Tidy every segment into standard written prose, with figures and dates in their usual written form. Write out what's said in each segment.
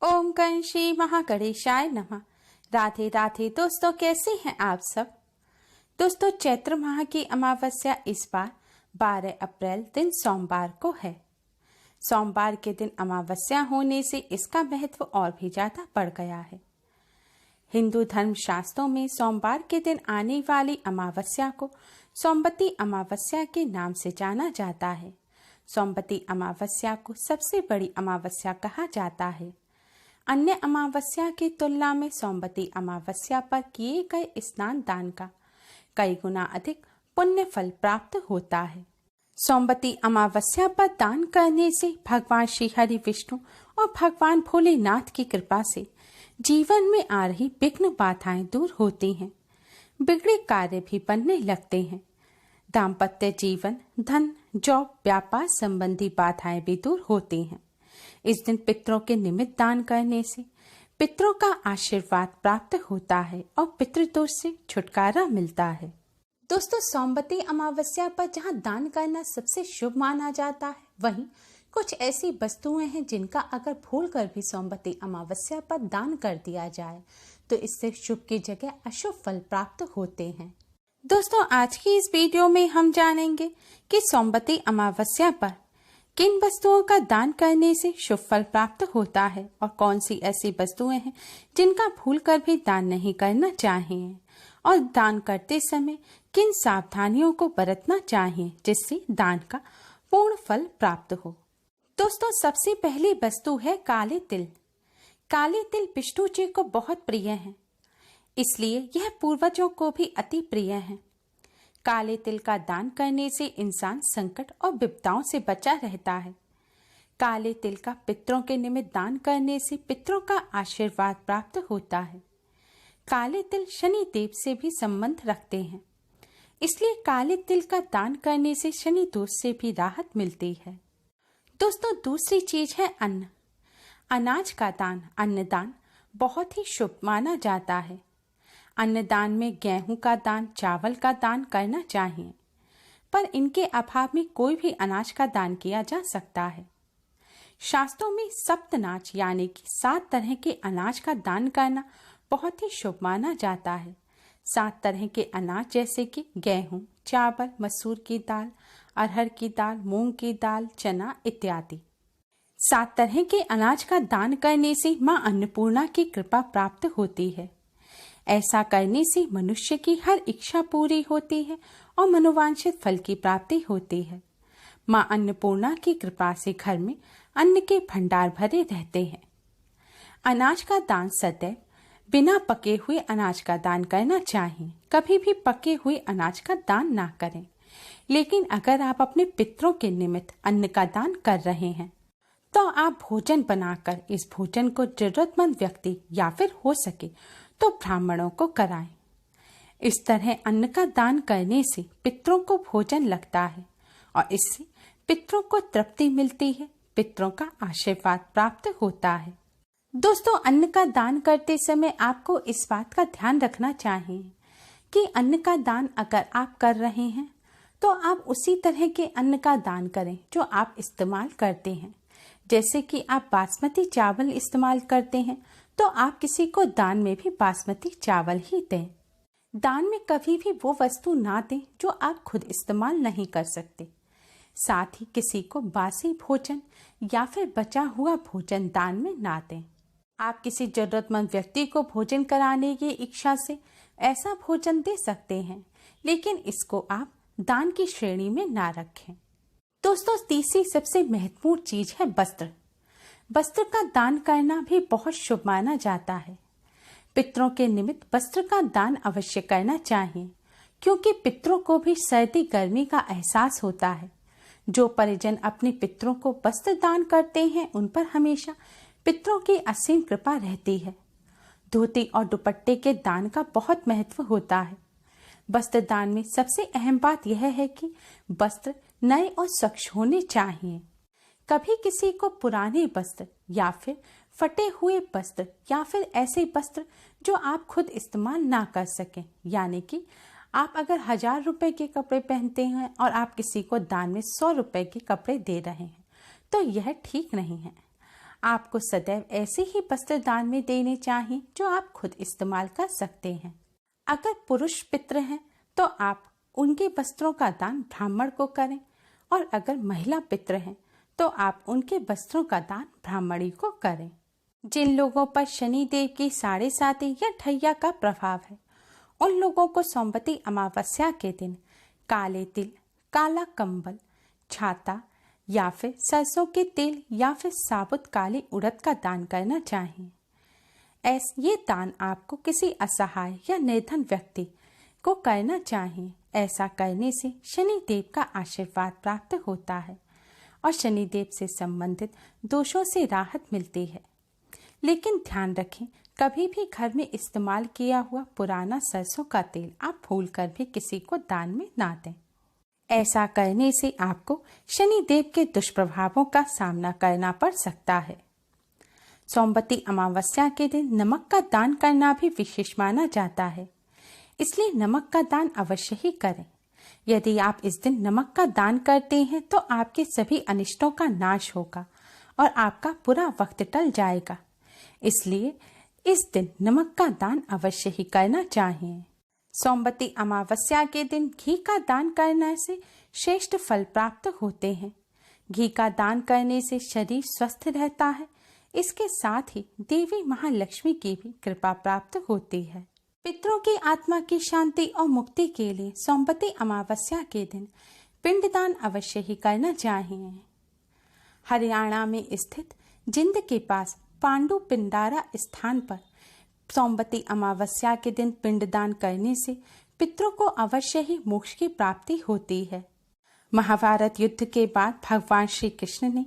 ओम गण श्री महागणेशाय नमः। राधे राधे दोस्तों, कैसे हैं आप सब। दोस्तों, चैत्र माह की अमावस्या इस बार 12 अप्रैल दिन सोमवार को है। सोमवार के दिन अमावस्या होने से इसका महत्व और भी ज्यादा बढ़ गया है। हिंदू धर्म शास्त्रों में सोमवार के दिन आने वाली अमावस्या को सोमवती अमावस्या के नाम से जाना जाता है। सोमवती अमावस्या को सबसे बड़ी अमावस्या कहा जाता है। अन्य अमावस्या की तुलना में सोमवती अमावस्या पर किए गए स्नान दान का कई गुना अधिक पुण्य फल प्राप्त होता है। सोमवती अमावस्या पर दान करने से भगवान श्री हरि विष्णु और भगवान भोलेनाथ की कृपा से जीवन में आ रही विघ्न बाधाएं दूर होती हैं, बिगड़े कार्य भी बनने लगते हैं। दाम्पत्य जीवन, धन, जॉब, व्यापार संबंधी बाधाएं भी दूर होती हैं। इस दिन पितरों के निमित्त दान करने से पितरों का आशीर्वाद प्राप्त होता है और पितृदोष से छुटकारा मिलता है। दोस्तों, सोमवती अमावस्या पर जहां दान करना सबसे शुभ माना जाता है, वहीं कुछ ऐसी वस्तुएं हैं जिनका अगर भूलकर भी सोमवती अमावस्या पर दान कर दिया जाए तो इससे शुभ की जगह अशुभ फल प्राप्त होते हैं। दोस्तों, आज की इस वीडियो में हम जानेंगे कि सोमवती अमावस्या पर किन वस्तुओं का दान करने से शुभ फल प्राप्त होता है और कौन सी ऐसी वस्तुएं हैं जिनका भूलकर भी दान नहीं करना चाहिए, और दान करते समय किन सावधानियों को बरतना चाहिए जिससे दान का पूर्ण फल प्राप्त हो। दोस्तों, सबसे पहली वस्तु है काले तिल। काले तिल विष्णु जी को बहुत प्रिय है, इसलिए यह पूर्वजों को भी अति प्रिय है। काले तिल का दान करने से इंसान संकट और विपदाओं से बचा रहता है। काले तिल का पितरों के निमित्त दान करने से पितरों का आशीर्वाद प्राप्त होता है। काले तिल शनि देव से भी संबंध रखते हैं, इसलिए काले तिल का दान करने से शनि दोष से भी राहत मिलती है। दोस्तों, दूसरी चीज है अन्न। अनाज का दान, अन्नदान बहुत ही शुभ माना जाता है। अन्नदान में गेहूं का दान, चावल का दान करना चाहिए, पर इनके अभाव में कोई भी अनाज का दान किया जा सकता है। शास्त्रों में सप्तनाज यानी कि 7 तरह के अनाज का दान करना बहुत ही शुभ माना जाता है। 7 तरह के अनाज जैसे कि गेहूं, चावल, मसूर की दाल, अरहर की दाल, मूंग की दाल, चना इत्यादि। 7 तरह के अनाज का दान करने से मां अन्नपूर्णा की कृपा प्राप्त होती है। ऐसा करने से मनुष्य की हर इच्छा पूरी होती है और मनोवांछित फल की प्राप्ति होती है। मां अन्नपूर्णा की कृपा से घर में अन्न के भंडार भरे रहते हैं। अनाज का दान सदैव बिना पके हुए अनाज का दान करना चाहिए। कभी भी पके हुए अनाज का दान ना करें। लेकिन अगर आप अपने पितरों के निमित्त अन्न का दान कर रहे हैं तो आप भोजन बनाकर इस भोजन को जरूरतमंद व्यक्ति या फिर हो सके तो ब्राह्मणों को कराएं। इस तरह अन्न का दान करने से पितरों को भोजन लगता है और इससे पितरों को तृप्ति मिलती है, पितरों का आशीर्वाद प्राप्त होता है। दोस्तों, अन्न का दान करते समय आपको इस बात का ध्यान रखना चाहिए कि अन्न का दान अगर आप कर रहे हैं तो आप उसी तरह के अन्न का दान करें जो आप इस्तेमाल करते हैं। जैसे कि आप बासमती चावल इस्तेमाल करते हैं तो आप किसी को दान में भी बासमती चावल ही दें। दान में कभी भी वो वस्तु ना दें जो आप खुद इस्तेमाल नहीं कर सकते। साथ ही किसी को बासी भोजन या फिर बचा हुआ भोजन दान में ना दें। आप किसी जरूरतमंद व्यक्ति को भोजन कराने की इच्छा से ऐसा भोजन दे सकते हैं, लेकिन इसको आप दान की श्रेणी में ना रखें। दोस्तों, तीसरी सबसे महत्वपूर्ण चीज है वस्त्र। वस्त्र का दान करना भी बहुत शुभ माना जाता है। पितरों के निमित्त वस्त्र का दान अवश्य करना चाहिए, क्योंकि पितरों को भी सर्दी गर्मी का एहसास होता है। जो परिजन अपने पितरों को वस्त्र दान करते हैं उन पर हमेशा पितरों की असीम कृपा रहती है। धोती और दुपट्टे के दान का बहुत महत्व होता है। वस्त्र दान में सबसे अहम बात यह है कि वस्त्र नए और स्वच्छ होने चाहिए। कभी किसी को पुराने वस्त्र या फिर फटे हुए वस्त्र या फिर ऐसे वस्त्र जो आप खुद इस्तेमाल ना कर सकें, यानी कि आप अगर 1000 रुपए के कपड़े पहनते हैं और आप किसी को दान में 100 रुपए के कपड़े दे रहे हैं तो यह ठीक नहीं है। आपको सदैव ऐसे ही वस्त्र दान में देने चाहिए जो आप खुद इस्तेमाल कर सकते हैं। अगर पुरुष पितृ हैं तो आप उनके वस्त्रों का दान ब्राह्मण को करें, और अगर महिला पितृ हैं तो आप उनके वस्त्रों का दान ब्राह्मणी को करें। जिन लोगों पर शनि देव की 7.5 या ढैया का प्रभाव है, उन लोगों को सोमवती अमावस्या के दिन काले तिल, काला कंबल, छाता या फिर सरसों के तेल या फिर साबुत काली उड़द का दान करना चाहिए। ये दान आपको किसी असहाय या निर्धन व्यक्ति को करना चाहिए। ऐसा करने से शनि देव का आशीर्वाद प्राप्त होता है और शनि देव से संबंधित दोषों से राहत मिलती है। लेकिन ध्यान रखें, कभी भी घर में इस्तेमाल किया हुआ पुराना सरसों का तेल आप भूलकर भी किसी को दान में ना दें। ऐसा करने से आपको शनि देव के दुष्प्रभावों का सामना करना पड़ सकता है। सोमवती अमावस्या के दिन नमक का दान करना भी विशेष माना जाता है, इसलिए नमक का दान अवश्य ही करें। यदि आप इस दिन नमक का दान करते हैं तो आपके सभी अनिष्टों का नाश होगा और आपका बुरा वक्त टल जाएगा। इसलिए इस दिन नमक का दान अवश्य ही करना चाहिए। सोमवती अमावस्या के दिन घी का दान करने से श्रेष्ठ फल प्राप्त होते हैं। घी का दान करने से शरीर स्वस्थ रहता है। इसके साथ ही देवी महालक्ष्मी की भी कृपा प्राप्त होती है। पितरों की आत्मा की शांति और मुक्ति के लिए सोमवती अमावस्या के दिन पिंडदान अवश्य ही करना चाहिए। हरियाणा में स्थित जिंद के पास पांडु पिंडारा स्थान पर सोमवती अमावस्या के दिन पिंडदान करने से पितरों को अवश्य ही मोक्ष की प्राप्ति होती है। महाभारत युद्ध के बाद भगवान श्री कृष्ण ने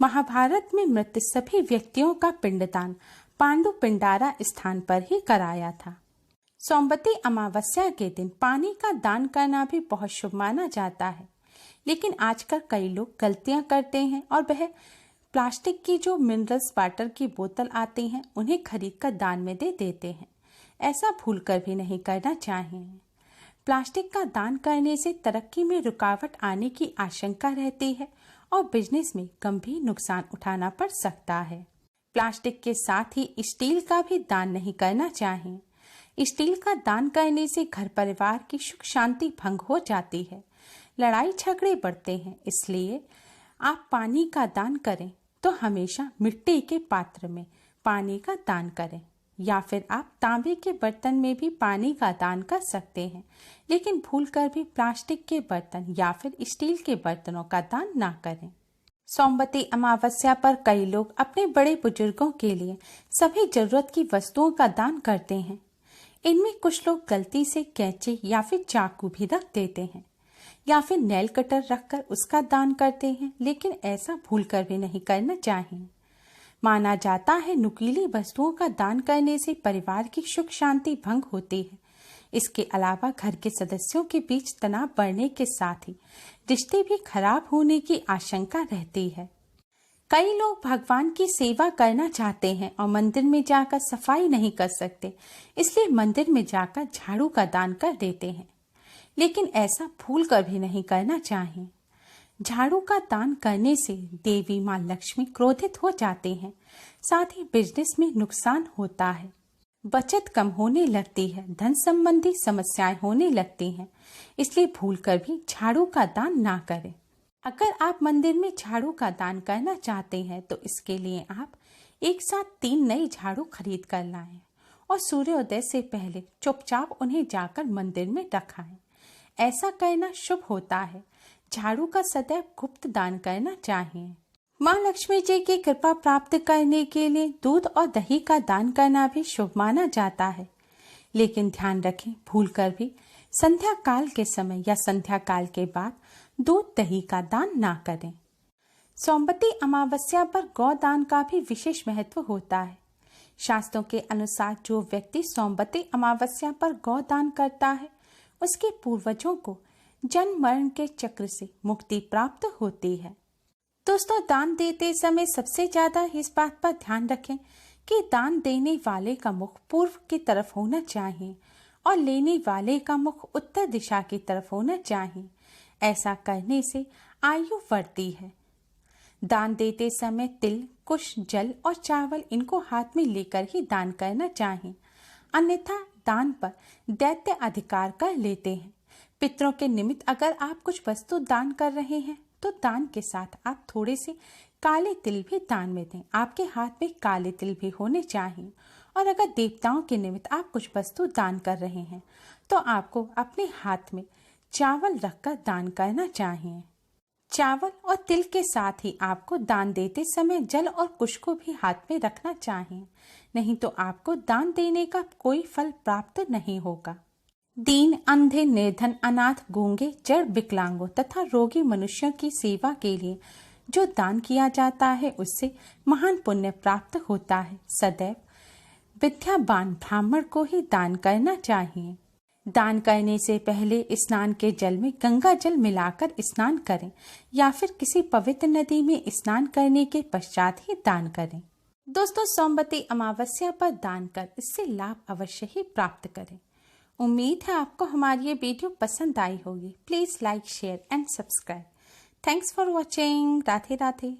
महाभारत में मृत सभी व्यक्तियों का पिंडदान पांडु पिंडारा स्थान पर ही कराया था। सोमवती अमावस्या के दिन पानी का दान करना भी बहुत शुभ माना जाता है, लेकिन आजकल कई लोग गलतियां करते हैं और वह प्लास्टिक की जो मिनरल्स वाटर की बोतल आती हैं उन्हें खरीद कर दान में दे देते हैं। ऐसा भूलकर भी नहीं करना चाहिए। प्लास्टिक का दान करने से तरक्की में रुकावट आने की आशंका रहती है और बिजनेस में गंभीर नुकसान उठाना पड़ सकता है। प्लास्टिक के साथ ही स्टील का भी दान नहीं करना चाहिए। स्टील का दान करने से घर परिवार की सुख शांति भंग हो जाती है, लड़ाई झगड़े बढ़ते हैं। इसलिए आप पानी का दान करें तो हमेशा मिट्टी के पात्र में पानी का दान करें, या फिर आप तांबे के बर्तन में भी पानी का दान कर सकते हैं, लेकिन भूलकर भी प्लास्टिक के बर्तन या फिर स्टील के बर्तनों का दान ना करें। सोमवती अमावस्या पर कई लोग अपने बड़े बुजुर्गों के लिए सभी जरूरत की वस्तुओं का दान करते हैं। इनमें कुछ लोग गलती से कैंची या फिर चाकू भी रख देते हैं या फिर नेल कटर रखकर उसका दान करते हैं, लेकिन ऐसा भूलकर भी नहीं करना चाहिए। माना जाता है नुकीली वस्तुओं का दान करने से परिवार की सुख शांति भंग होती है। इसके अलावा घर के सदस्यों के बीच तनाव बढ़ने के साथ ही रिश्ते भी खराब होने की आशंका रहती है। कई लोग भगवान की सेवा करना चाहते हैं और मंदिर में जाकर सफाई नहीं कर सकते, इसलिए मंदिर में जाकर झाड़ू का दान कर देते हैं, लेकिन ऐसा भूल कर भी नहीं करना चाहिए। झाड़ू का दान करने से देवी माँ लक्ष्मी क्रोधित हो जाती हैं, साथ ही बिजनेस में नुकसान होता है, बचत कम होने लगती है, धन संबंधी समस्याएं होने लगती हैं। इसलिए भूलकर भी झाड़ू का दान ना करें। अगर आप मंदिर में झाड़ू का दान करना चाहते हैं तो इसके लिए आप एक साथ 3 नई झाड़ू खरीद कर लाएं और सूर्योदय से पहले चुपचाप उन्हें जाकर मंदिर में रखाएं। ऐसा करना शुभ होता है। झाड़ू का सदैव गुप्त दान करना चाहिए। माँ लक्ष्मी जी की कृपा प्राप्त करने के लिए दूध और दही का दान करना भी शुभ माना जाता है, लेकिन ध्यान रखें भूलकर भी संध्या काल के समय या संध्या काल के बाद दूध दही का दान ना करें। सोमवती अमावस्या पर गौदान का भी विशेष महत्व होता है। शास्त्रों के अनुसार जो व्यक्ति सोमवती अमावस्या पर गौदान करता है उसके पूर्वजों को जन्म मरण के चक्र से मुक्ति प्राप्त होती है। दोस्तों, दान देते समय सबसे ज्यादा इस बात पर ध्यान रखें कि दान देने वाले का मुख पूर्व की तरफ होना चाहिए और लेने वाले का मुख उत्तर दिशा की तरफ होना चाहिए। ऐसा करने से आयु बढ़ती है। दान देते समय तिल, कुश, जल और चावल इनको हाथ में लेकर ही दान करना चाहिए, अन्यथा दान पर दैत्य अधिकार कर लेते हैं। पितरों के निमित्त अगर आप कुछ वस्तु दान कर रहे हैं तो दान के साथ आप थोड़े से काले तिल भी दान में दें। आपके हाथ में काले तिल भी होने चाहिए। और अगर देवताओं के निमित्त आप कुछ वस्तु दान कर रहे हैं तो आपको अपने हाथ में चावल रखकर दान करना चाहिए। चावल और तिल के साथ ही आपको दान देते समय जल और कुश को भी हाथ में रखना चाहिए, नहीं तो आपको दान देने का कोई फल प्राप्त नहीं होगा। दीन, अंधे, निर्धन, अनाथ, गूंगे, जड़, विकलांगों तथा रोगी मनुष्यों की सेवा के लिए जो दान किया जाता है उससे महान पुण्य प्राप्त होता है। सदैव विद्यावान ब्राह्मण को ही दान करना चाहिए। दान करने से पहले स्नान के जल में गंगा जल मिलाकर स्नान करें या फिर किसी पवित्र नदी में स्नान करने के पश्चात ही दान करें। दोस्तों, सोमवती अमावस्या पर दान कर इससे लाभ अवश्य ही प्राप्त करें। उम्मीद है आपको हमारी ये वीडियो पसंद आई होगी। Please like, share and subscribe. Thanks for watching. Radhe Radhe.